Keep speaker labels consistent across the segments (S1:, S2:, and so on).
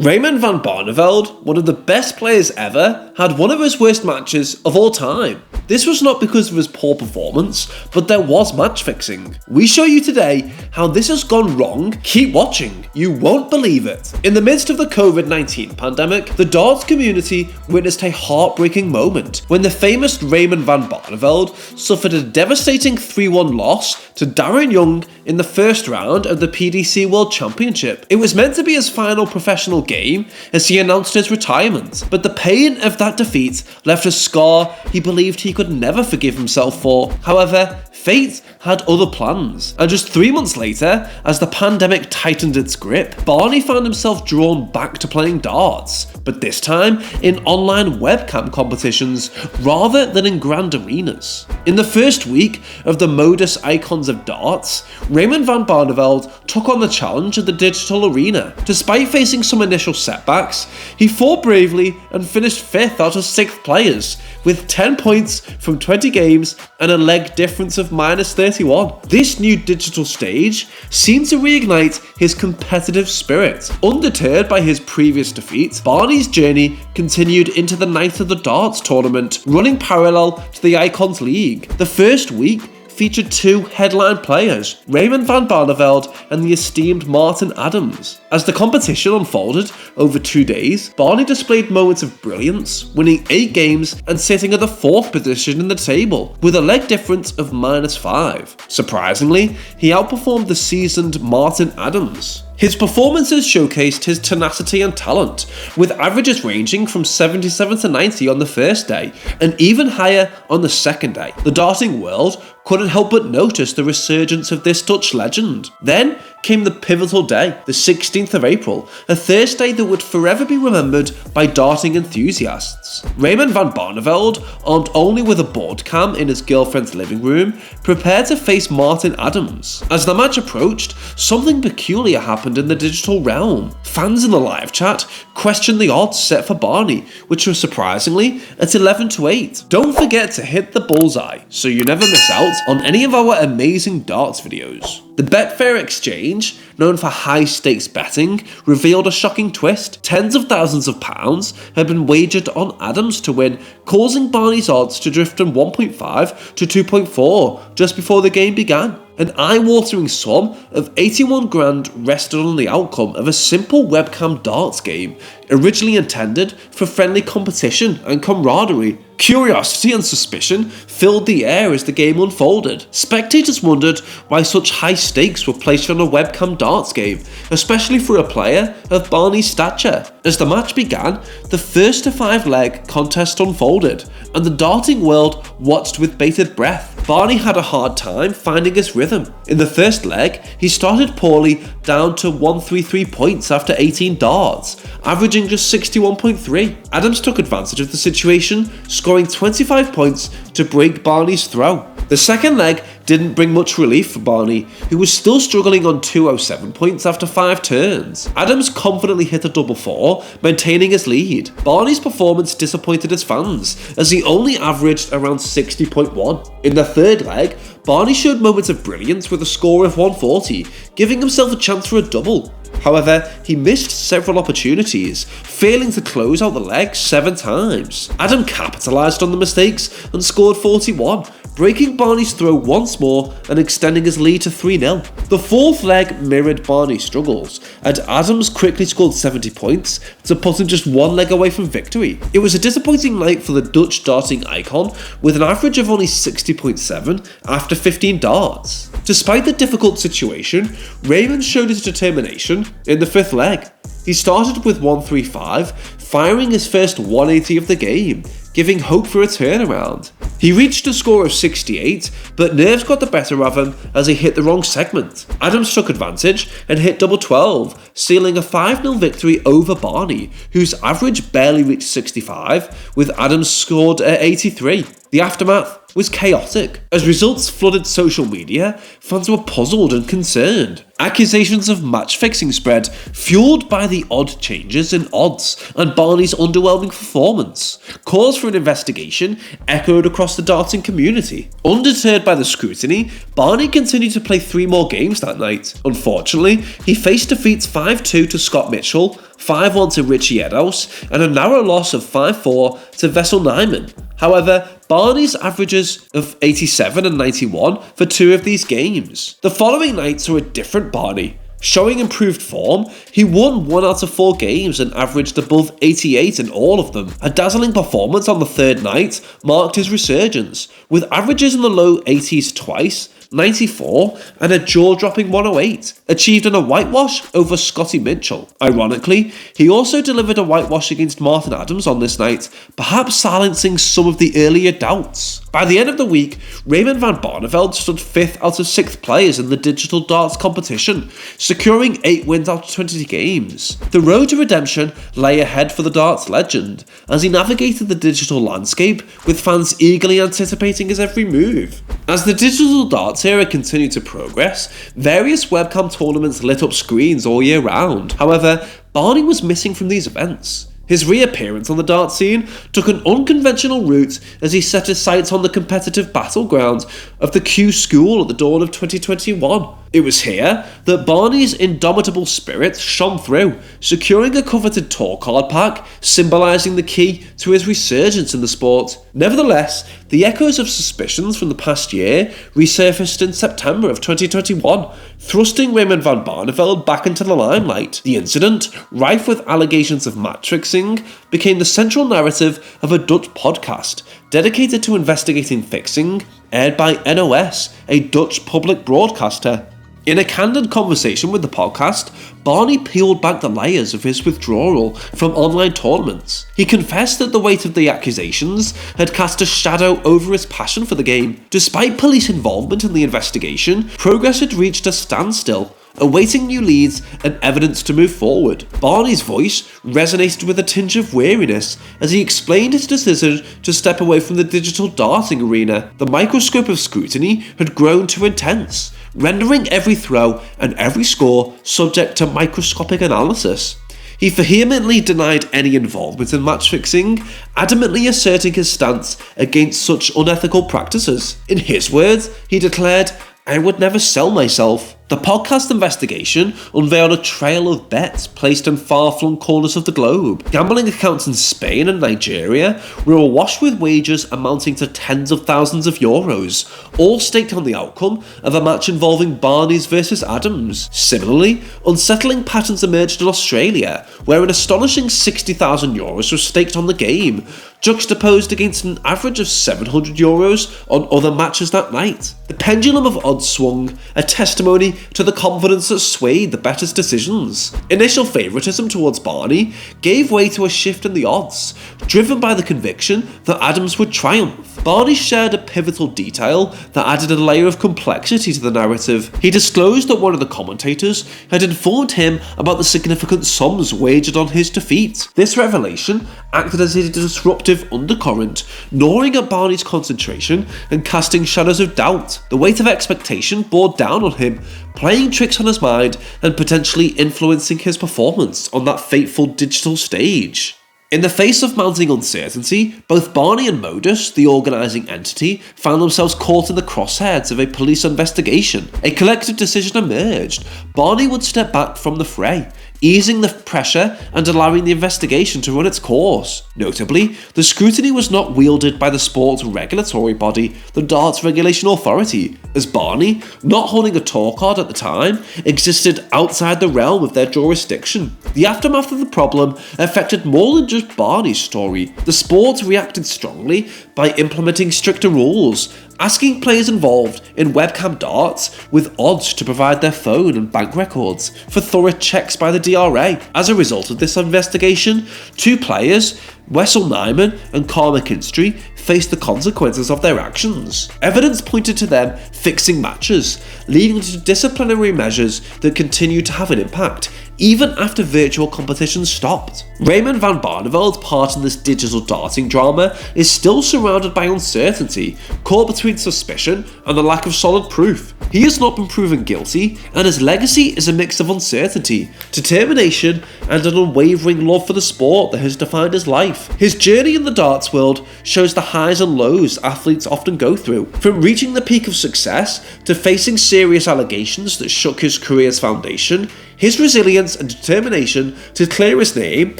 S1: Raymond Van Barneveld, one of the best players ever, had one of his worst matches of all time. This was not because of his poor performance, but there was match fixing. We show you today how this has gone wrong. Keep watching, you won't believe it. In the midst of the COVID-19 pandemic, the darts community witnessed a heartbreaking moment when the famous Raymond Van Barneveld suffered a devastating 3-1 loss to Darren Young in the first round of the PDC World Championship. It was meant to be his final professional game as he announced his retirement, but the pain of that defeat left a scar he believed he could never forgive himself for. However, fate had other plans, and just 3 months later, as the pandemic tightened its grip, Barney found himself drawn back to playing darts, but this time in online webcam competitions rather than in grand arenas. In the first week of the modus icons of darts, Raymond Van Barneveld took on the challenge of the digital arena. Despite facing some initial setbacks, he fought bravely and finished 5th out of 6 players, with 10 points from 20 games and a leg difference of -31. This new digital stage seemed to reignite his competitive spirit. Undeterred by his previous defeat, Barney's journey continued into the night of the darts tournament, running parallel to the Icons League. The first week featured 2 headline players, Raymond Van Barneveld and the esteemed Martin Adams. As the competition unfolded over 2 days, Barney displayed moments of brilliance, winning 8 games and sitting at the 4th position in the table, with a leg difference of -5. Surprisingly, he outperformed the seasoned Martin Adams. His performances showcased his tenacity and talent, with averages ranging from 77 to 90 on the first day, and even higher on the second day. The darting world couldn't help but notice the resurgence of this Dutch legend. Then came the pivotal day, the 16th of April, a Thursday that would forever be remembered by darting enthusiasts. Raymond Van Barneveld, armed only with a board cam in his girlfriend's living room, prepared to face Martin Adams. As the match approached, something peculiar happened in the digital realm. Fans in the live chat questioned the odds set for Barney, which were surprisingly at 11 to 8. Don't forget to hit the bullseye so you never miss out on any of our amazing darts videos. The Betfair exchange, known for high-stakes betting, revealed a shocking twist. Tens of thousands of pounds had been wagered on Adams to win, causing Barney's odds to drift from 1.5 to 2.4 just before the game began. An eye-watering sum of 81 grand rested on the outcome of a simple webcam darts game, originally intended for friendly competition and camaraderie. Curiosity and suspicion filled the air as the game unfolded. Spectators wondered why such high stakes were placed on a webcam darts game, especially for a player of Barney's stature. As the match began, the first to 5 leg contest unfolded, and the darting world watched with bated breath. Barney had a hard time finding his rhythm. In the first leg, he started poorly, down to 133 points after 18 darts, averaging just 61.3. Adams took advantage of the situation, scoring 25 points to break Barney's throw. The second leg didn't bring much relief for Barney, who was still struggling on 207 points after 5 turns. Adams confidently hit a double 4, maintaining his lead. Barney's performance disappointed his fans, as he only averaged around 60.1. In the third leg, Barney showed moments of brilliance with a score of 140, giving himself a chance for a double. However, he missed several opportunities, failing to close out the leg 7 times. Adam capitalised on the mistakes and scored 41, breaking Barney's throw once more and extending his lead to 3-0. The fourth leg mirrored Barney's struggles, and Adams quickly scored 70 points to put him just 1 leg away from victory. It was a disappointing night for the Dutch darting icon, with an average of only 60.7 after 15 darts. Despite the difficult situation, Raymond showed his determination in the 5th leg. He started with 135, firing his first 180 of the game, giving hope for a turnaround. He reached a score of 68, but nerves got the better of him as he hit the wrong segment. Adams took advantage and hit double 12, sealing a 5-0 victory over Barney, whose average barely reached 65, with Adams scored at 83. The aftermath was chaotic. As results flooded social media, fans were puzzled and concerned. Accusations of match fixing spread, fueled by the odd changes in odds and Barney's underwhelming performance. Calls for an investigation echoed across the darting community. Undeterred by the scrutiny, Barney continued to play 3 more games that night. Unfortunately, he faced defeats 5-2 to Scott Mitchell, 5-1 to Richie Edhouse, and a narrow loss of 5-4 to Vessel Nyman. However, Barney's averages of 87 and 91 for 2 of these games. The following night saw a different Barney. Showing improved form, he won 1 out of 4 games and averaged above 88 in all of them. A dazzling performance on the 3rd night marked his resurgence, with averages in the low 80s twice, 94, and a jaw-dropping 108, achieved in a whitewash over Scotty Mitchell. Ironically, he also delivered a whitewash against Martin Adams on this night, perhaps silencing some of the earlier doubts. By the end of the week, Raymond Van Barneveld stood 5th out of 6th players in the digital darts competition, securing 8 wins out of 20 games. The road to redemption lay ahead for the darts legend, as he navigated the digital landscape, with fans eagerly anticipating his every move. As the digital darts era continued to progress, various webcam tournaments lit up screens all year round. However, Barney was missing from these events. His reappearance on the dart scene took an unconventional route as he set his sights on the competitive battleground of the Q School at the dawn of 2021. It was here that Barney's indomitable spirit shone through, securing a coveted tour card pack, symbolising the key to his resurgence in the sport. Nevertheless, the echoes of suspicions from the past year resurfaced in September of 2021, thrusting Raymond Van Barneveld back into the limelight. The incident, rife with allegations of match fixing, became the central narrative of a Dutch podcast dedicated to investigating fixing, aired by NOS, a Dutch public broadcaster. In a candid conversation with the podcast, Barney peeled back the layers of his withdrawal from online tournaments. He confessed that the weight of the accusations had cast a shadow over his passion for the game. Despite police involvement in the investigation, progress had reached a standstill, awaiting new leads and evidence to move forward. Barney's voice resonated with a tinge of weariness as he explained his decision to step away from the digital darting arena. The microscope of scrutiny had grown too intense, rendering every throw and every score subject to microscopic analysis. He vehemently denied any involvement in match fixing, adamantly asserting his stance against such unethical practices. In his words, he declared, "I would never sell myself." The podcast investigation unveiled a trail of bets placed in far-flung corners of the globe. Gambling accounts in Spain and Nigeria were awash with wagers amounting to tens of thousands of euros, all staked on the outcome of a match involving Barney's versus Adams. Similarly, unsettling patterns emerged in Australia, where an astonishing 60,000 euros was staked on the game, juxtaposed against an average of 700 euros on other matches that night. The pendulum of odds swung, a testimony to the confidence that swayed the bettors' decisions. Initial favouritism towards Barney gave way to a shift in the odds, driven by the conviction that Adams would triumph. Barney shared a pivotal detail that added a layer of complexity to the narrative. He disclosed that one of the commentators had informed him about the significant sums wagered on his defeat. This revelation acted as a disruptive undercurrent, gnawing at Barney's concentration and casting shadows of doubt. The weight of expectation bore down on him, playing tricks on his mind and potentially influencing his performance on that fateful digital stage. In the face of mounting uncertainty, both Barney and Modus, the organising entity, found themselves caught in the crosshairs of a police investigation. A collective decision emerged. Barney would step back from the fray, easing the pressure and allowing the investigation to run its course. Notably, the scrutiny was not wielded by the sport's regulatory body, the Darts Regulation Authority, as Barney, not holding a tour card at the time, existed outside the realm of their jurisdiction. The aftermath of the problem affected more than just Barney's story. The sport reacted strongly by implementing stricter rules, asking players involved in webcam darts with odds to provide their phone and bank records for thorough checks by the DRA. As a result of this investigation, 2 players, Wessel Nyman and Carl McKinstry, faced the consequences of their actions. Evidence pointed to them fixing matches, leading to disciplinary measures that continue to have an impact even after virtual competitions stopped. Raymond Van Barneveld, part in this digital darting drama, is still surrounded by uncertainty, caught between suspicion and the lack of solid proof. He has not been proven guilty, and his legacy is a mix of uncertainty, determination, and an unwavering love for the sport that has defined his life. His journey in the darts world shows the highs and lows athletes often go through, from reaching the peak of success to facing serious allegations that shook his career's foundation. His resilience and determination to clear his name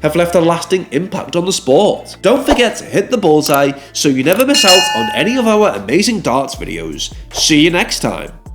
S1: have left a lasting impact on the sport. Don't forget to hit the bullseye so you never miss out on any of our amazing darts videos. See you next time.